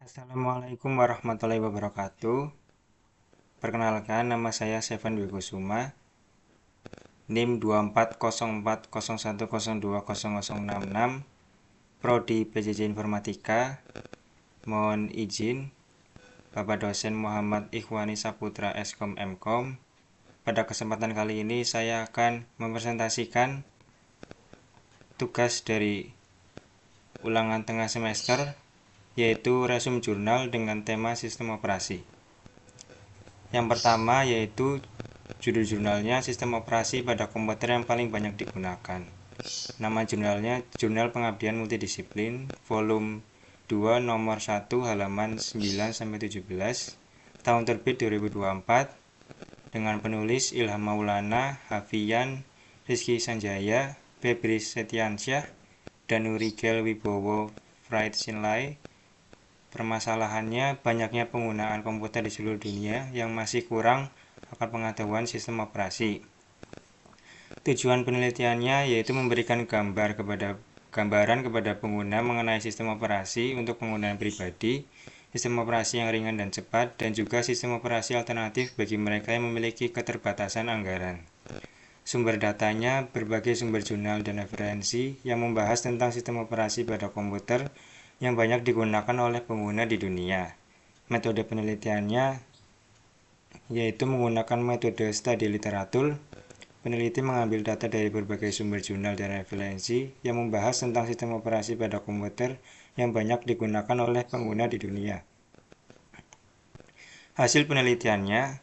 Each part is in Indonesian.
Assalamualaikum warahmatullahi wabarakatuh. Perkenalkan, nama saya Seven Wikusuma, NIM 240401020066, Prodi PJJ Informatika. Mohon izin, Bapak dosen Muhammad Ikhwani Saputra Eskom Mkom. Pada kesempatan kali ini saya akan mempresentasikan tugas dari ulangan tengah semester, yaitu resume jurnal dengan tema sistem operasi. Yang pertama yaitu judul jurnalnya Sistem Operasi pada Komputer yang paling banyak digunakan. Nama jurnalnya Jurnal Pengabdian Multidisiplin, volume 2 nomor 1 halaman 9-17, tahun terbit 2024, dengan penulis Ilham Maulana, Hafian, Rizky Sanjaya, Febri Setiansyah, dan Nurigel Wibowo Friedsinlay. Permasalahannya banyaknya penggunaan komputer di seluruh dunia yang masih kurang akan pengetahuan sistem operasi. Tujuan penelitiannya yaitu memberikan gambaran kepada pengguna mengenai sistem operasi untuk penggunaan pribadi, sistem operasi yang ringan dan cepat, dan juga sistem operasi alternatif bagi mereka yang memiliki keterbatasan anggaran. Sumber datanya berbagai sumber jurnal dan referensi yang membahas tentang sistem operasi pada komputer yang banyak digunakan oleh pengguna di dunia. Metode penelitiannya yaitu menggunakan metode studi literatur. Peneliti mengambil data dari berbagai sumber jurnal dan referensi yang membahas tentang sistem operasi pada komputer yang banyak digunakan oleh pengguna di dunia. Hasil penelitiannya,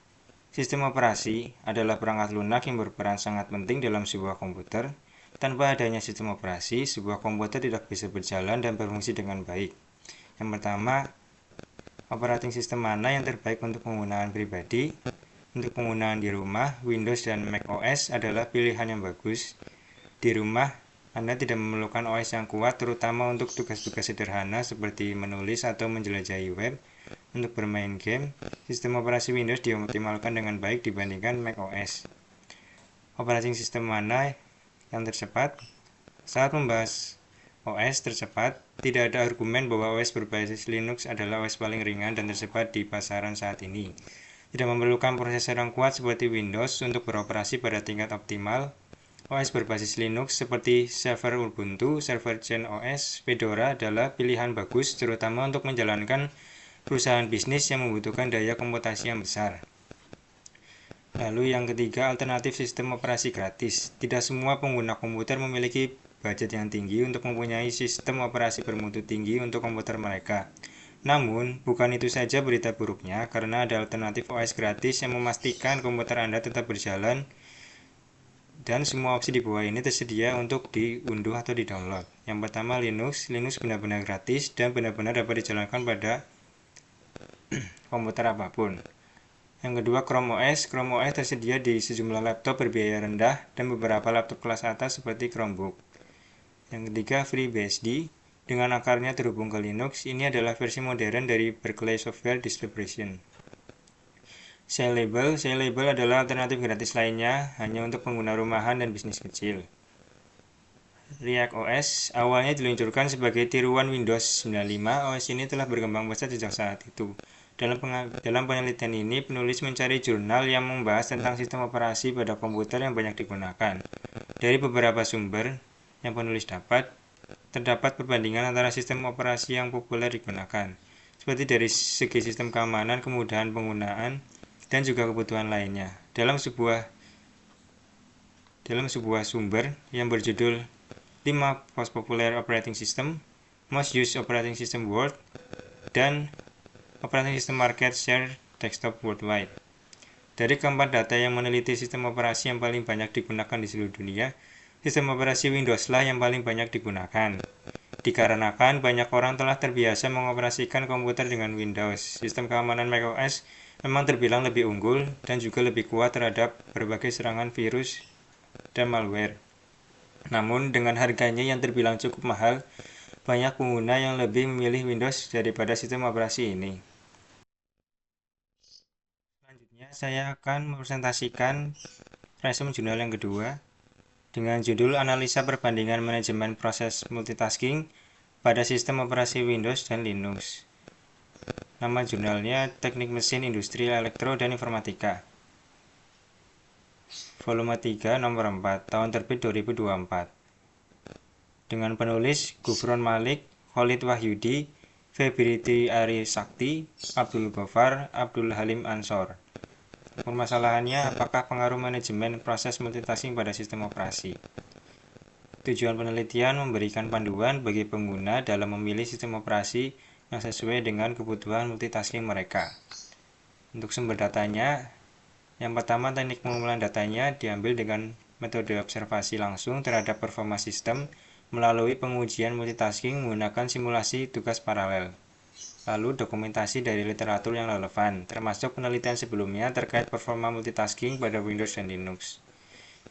sistem operasi adalah perangkat lunak yang berperan sangat penting dalam sebuah komputer. Tanpa adanya sistem operasi, sebuah komputer tidak bisa berjalan dan berfungsi dengan baik. Yang pertama, operating system mana yang terbaik untuk penggunaan pribadi? Untuk penggunaan di rumah, Windows dan Mac OS adalah pilihan yang bagus. Di rumah, Anda tidak memerlukan OS yang kuat, terutama untuk tugas-tugas sederhana seperti menulis atau menjelajahi web. Untuk bermain game, sistem operasi Windows dioptimalkan dengan baik dibandingkan Mac OS. Operating system mana yang tercepat? Saat membahas OS tercepat, tidak ada argumen bahwa OS berbasis Linux adalah OS paling ringan dan tercepat di pasaran saat ini. Tidak memerlukan prosesor yang kuat seperti Windows untuk beroperasi pada tingkat optimal. OS berbasis Linux seperti server Ubuntu, server CentOS, Fedora adalah pilihan bagus terutama untuk menjalankan perusahaan bisnis yang membutuhkan daya komputasi yang besar. Lalu yang ketiga, alternatif sistem operasi gratis. Tidak semua pengguna komputer memiliki budget yang tinggi untuk mempunyai sistem operasi bermutu tinggi untuk komputer mereka. Namun, bukan itu saja berita buruknya, karena ada alternatif OS gratis yang memastikan komputer Anda tetap berjalan dan semua opsi di bawah ini tersedia untuk diunduh atau di-download. Yang pertama Linux. Linux benar-benar gratis dan benar-benar dapat dijalankan pada komputer apapun. Yang kedua Chrome OS. Chrome OS tersedia di sejumlah laptop berbiaya rendah dan beberapa laptop kelas atas seperti Chromebook. Yang ketiga FreeBSD. Dengan akarnya terhubung ke Linux, ini adalah versi modern dari Berkeley Software Distribution. Sailable adalah alternatif gratis lainnya, hanya untuk pengguna rumahan dan bisnis kecil. React OS awalnya diluncurkan sebagai tiruan Windows 95. OS ini telah berkembang pesat sejak saat itu. Dalam penelitian ini, penulis mencari jurnal yang membahas tentang sistem operasi pada komputer yang banyak digunakan. Dari beberapa sumber yang penulis dapat, terdapat perbandingan antara sistem operasi yang populer digunakan, seperti dari segi sistem keamanan, kemudahan penggunaan, dan juga kebutuhan lainnya. Dalam sebuah sumber yang berjudul 5 Most Popular Operating System, Most Used Operating System World, dan Operating System Market Share Desktop Worldwide. Dari keempat data yang meneliti sistem operasi yang paling banyak digunakan di seluruh dunia, sistem operasi Windows lah yang paling banyak digunakan. Dikarenakan banyak orang telah terbiasa mengoperasikan komputer dengan Windows, sistem keamanan macOS memang terbilang lebih unggul dan juga lebih kuat terhadap berbagai serangan virus dan malware. Namun dengan harganya yang terbilang cukup mahal, banyak pengguna yang lebih memilih Windows daripada sistem operasi ini. Selanjutnya saya akan mempresentasikan resume jurnal yang kedua dengan judul Analisa Perbandingan Manajemen Proses Multitasking pada Sistem Operasi Windows dan Linux. Nama jurnalnya Teknik Mesin Industri Elektro dan Informatika. Volume 3 nomor 4, tahun terbit 2024. Dengan penulis Gufron Malik, Khalid Wahyudi, Febriti Ari Sakti, Abdul Ghaffar, Abdul Halim Ansor. Permasalahannya, apakah pengaruh manajemen proses multitasking pada sistem operasi? Tujuan penelitian memberikan panduan bagi pengguna dalam memilih sistem operasi yang sesuai dengan kebutuhan multitasking mereka. Untuk sumber datanya, yang pertama teknik pengumpulan datanya diambil dengan metode observasi langsung terhadap performa sistem melalui pengujian multitasking menggunakan simulasi tugas paralel. Lalu dokumentasi dari literatur yang relevan, termasuk penelitian sebelumnya terkait performa multitasking pada Windows dan Linux.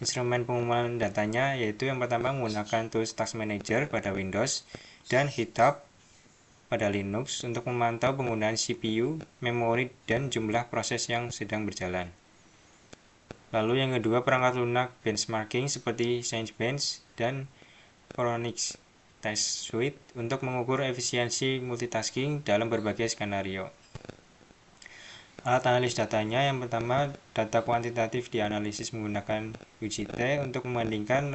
Instrumen pengumpulan datanya yaitu yang pertama menggunakan tools Task Manager pada Windows dan HitHub pada Linux untuk memantau penggunaan CPU, memori, dan jumlah proses yang sedang berjalan. Lalu yang kedua perangkat lunak benchmarking seperti Cinebench dan Phoronix Test Suite untuk mengukur efisiensi multitasking dalam berbagai skenario. Alat analis datanya yang pertama data kuantitatif dianalisis menggunakan UGT untuk membandingkan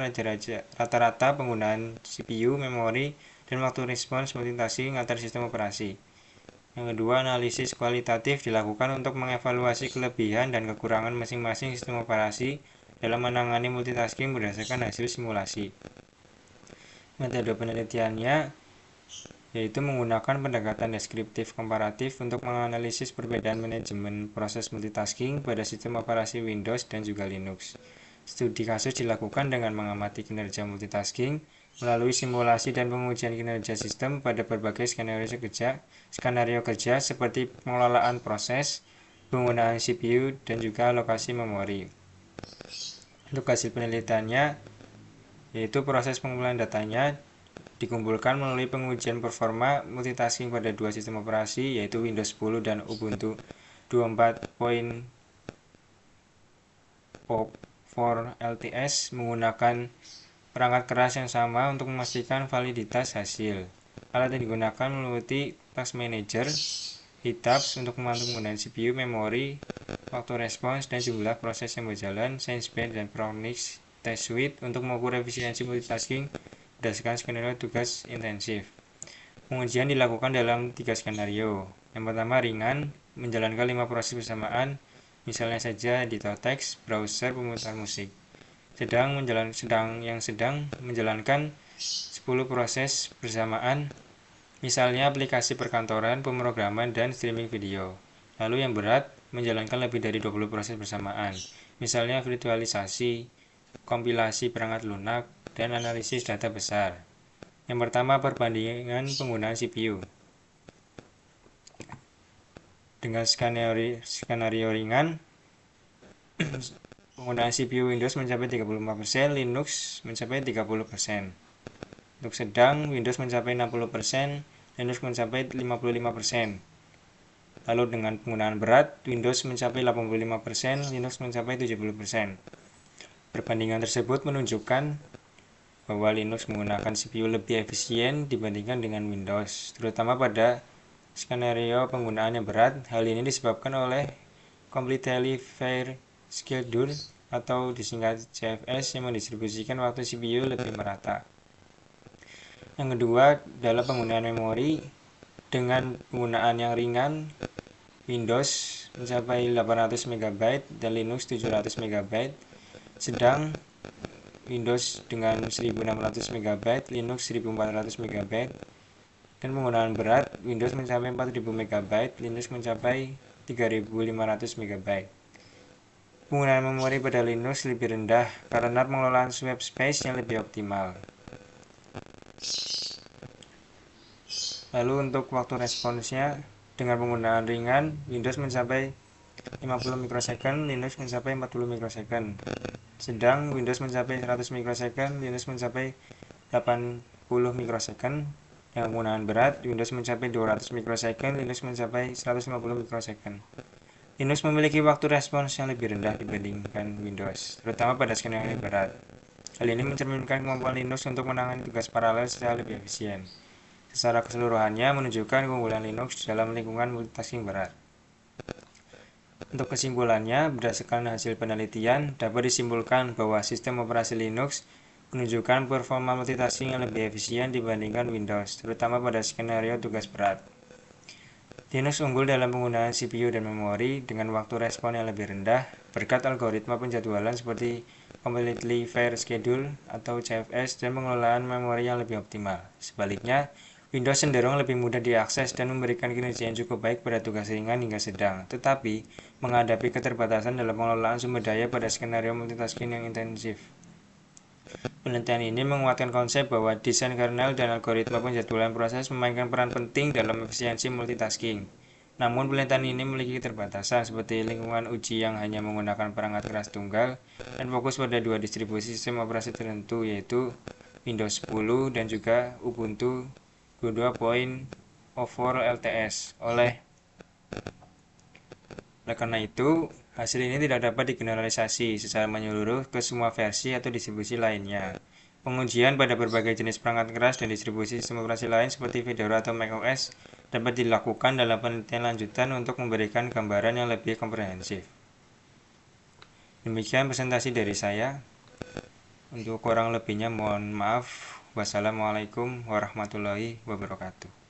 rata-rata penggunaan CPU, memori, dan waktu respons multitasking antar sistem operasi. Yang kedua, analisis kualitatif dilakukan untuk mengevaluasi kelebihan dan kekurangan masing-masing sistem operasi dalam menangani multitasking berdasarkan hasil simulasi. Metode penelitiannya yaitu menggunakan pendekatan deskriptif komparatif untuk menganalisis perbedaan manajemen proses multitasking pada sistem operasi Windows dan juga Linux. Studi kasus dilakukan dengan mengamati kinerja multitasking melalui simulasi dan pengujian kinerja sistem pada berbagai skenario kerja seperti pengelolaan proses, penggunaan CPU, dan juga alokasi memori. Untuk hasil penelitiannya, yaitu proses pengumpulan datanya dikumpulkan melalui pengujian performa multitasking pada dua sistem operasi yaitu Windows 10 dan Ubuntu 24.04 LTS menggunakan perangkat keras yang sama untuk memastikan validitas hasil. Alat yang digunakan meliputi Task Manager, HitHub untuk memantau penggunaan CPU, memori, waktu respons, dan jumlah proses yang berjalan, Cinebench dan Phoronix Test Suite untuk mengukur efisiensi multitasking berdasarkan skenario tugas intensif. Pengujian dilakukan dalam 3 skenario. Yang pertama ringan, menjalankan 5 proses bersamaan, misalnya saja editor teks, browser, pemutar musik. Sedang menjalankan 10 proses bersamaan, misalnya aplikasi perkantoran, pemrograman, dan streaming video. Lalu yang berat, menjalankan lebih dari 20 proses bersamaan, misalnya virtualisasi, kompilasi perangkat lunak, dan analisis data besar. Yang pertama, perbandingan penggunaan CPU. Dengan skenario ringan, penggunaan CPU Windows mencapai 35%, Linux mencapai 30%. Untuk sedang, Windows mencapai 60%, Linux mencapai 55%. Lalu dengan penggunaan berat, Windows mencapai 85%, Linux mencapai 70%. Perbandingan tersebut menunjukkan bahwa Linux menggunakan CPU lebih efisien dibandingkan dengan Windows, terutama pada skenario penggunaan yang berat. Hal ini disebabkan oleh Completely Fair Schedule atau disingkat CFS yang mendistribusikan waktu CPU lebih merata. Yang kedua, dalam penggunaan memori dengan penggunaan yang ringan, Windows mencapai 800 MB dan Linux 700 MB, sedang Windows dengan 1600 MB, Linux 1400 MB, dan penggunaan berat Windows mencapai 4000 MB, Linux mencapai 3500 MB. Penggunaan memori pada Linux lebih rendah karena pengelolaan swap space yang lebih optimal. Lalu untuk waktu responsnya, dengan penggunaan ringan, Windows mencapai 50 mikrosecond, Linux mencapai 40 mikrosecond. Sedang Windows mencapai 100 mikrosecond, Linux mencapai 80 mikrosecond. Dengan penggunaan berat, Windows mencapai 200 mikrosecond, Linux mencapai 150 mikrosecond. Linux memiliki waktu respons yang lebih rendah dibandingkan Windows, terutama pada skenario berat. Hal ini mencerminkan kemampuan Linux untuk menangani tugas paralel secara lebih efisien. secara keseluruhannya menunjukkan keunggulan Linux dalam lingkungan multitasking berat. Untuk kesimpulannya, berdasarkan hasil penelitian, dapat disimpulkan bahwa sistem operasi Linux menunjukkan performa multitasking yang lebih efisien dibandingkan Windows, terutama pada skenario tugas berat. Linux unggul dalam penggunaan CPU dan memori dengan waktu respon yang lebih rendah berkat algoritma penjadwalan seperti Completely Fair Schedule atau CFS dan pengelolaan memori yang lebih optimal. Sebaliknya, Windows cenderung lebih mudah diakses dan memberikan kinerja yang cukup baik pada tugas ringan hingga sedang, tetapi menghadapi keterbatasan dalam pengelolaan sumber daya pada skenario multitasking yang intensif. Penelitian ini menguatkan konsep bahwa desain kernel dan algoritma penjadwalan proses memainkan peran penting dalam efisiensi multitasking. Namun penelitian ini memiliki keterbatasan seperti lingkungan uji yang hanya menggunakan perangkat keras tunggal dan fokus pada dua distribusi sistem operasi tertentu yaitu Windows 10 dan juga Ubuntu 22.04 LTS. Oleh karena itu, hasil ini tidak dapat digeneralisasi secara menyeluruh ke semua versi atau distribusi lainnya. Pengujian pada berbagai jenis perangkat keras dan distribusi sistem operasi lain seperti Fedora atau macOS dapat dilakukan dalam penelitian lanjutan untuk memberikan gambaran yang lebih komprehensif. Demikian presentasi dari saya. Untuk kurang lebihnya mohon maaf. Wassalamualaikum warahmatullahi wabarakatuh.